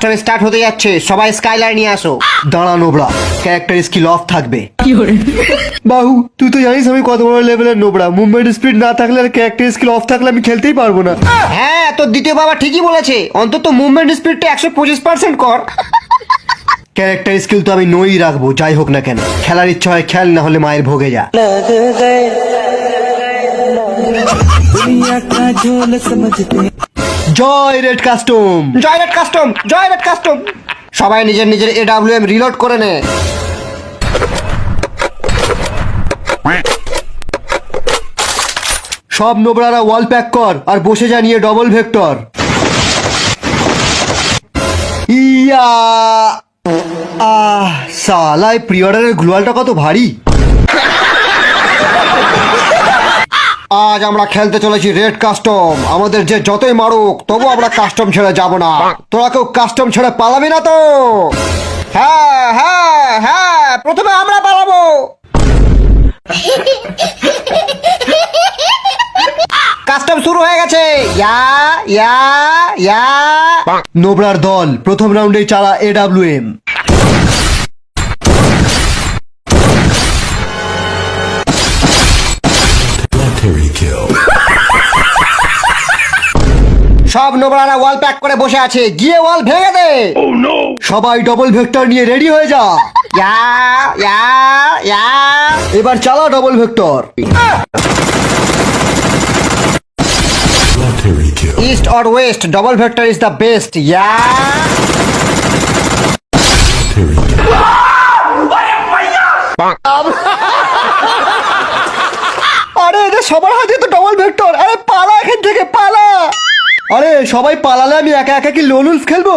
Custom start হতে যাচ্ছে, সবাই স্কাইলার নিয়ে আসো। দাঁড়া নোবড়া, ক্যারেক্টার স্কিল অফ থাকবে। বাহু তুই তো জানিস আমি কত বড় লেভেলের নোবড়া, মুভমেন্ট স্পিড না থাকলে আর ক্যারেক্টার স্কিল অফ থাকলে আমি খেলতেই পারবো না। হ্যাঁ তোর দ্বিতীয় বাবা ঠিকই বলেছে, অন্তত মুভমেন্ট স্পিডটা 125% কর। ক্যারেক্টার স্কিল তো আমি নই রাখবো, যাই হোক না কেন। খেলার ইচ্ছা হয় খেল, না হলে মায়ের ভোগে যা। জয় রেড কাস্টম, জয় রেড কাস্টম, জয় রেড কাস্টম। সবাই নিজের নিজের AWM রিলোড করে নে। সব নোবরারা ওয়াল প্যাক কর আর বসে যা নিয়ে ডবল ভেক্টর। ইয়া সালাই প্রি অর্ডারের গ্লুয়ালটা কত ভারী। আজ আমরা খেলতে চলেছি রেড কাস্টম। আমাদের যে যতই মারুক তবু আমরা কাস্টম ছেড়ে যাব না। তোরা কেউ কাস্টম ছেড়ে পালাবি না তো? হ্যাঁ হ্যাঁ হ্যাঁ, প্রথমে আমরা পালাবো। কাস্টম শুরু হয়ে গেছে। ইয়া ইয়া ইয়া। নোবরার দল প্রথম রাউন্ডেই চালা AWM। সব নোবরারা ওয়াল প্যাক করে বসে আছে, গিয়ে ওয়াল ভেঙে দে। সবাই ডবল ভেক্টর নিয়ে রেডি হয়ে যা। ইয়া ইয়া ইয়া। এবার চালা double vector. East or west, double vector is the best. Yeah. আরে এদের সবার হাতে তো ডবল ভেক্টর। আরে পালা এখান থেকে, পালা। আরে সবাই পালালে আমি একা একা কি লোন উলফ খেলবো?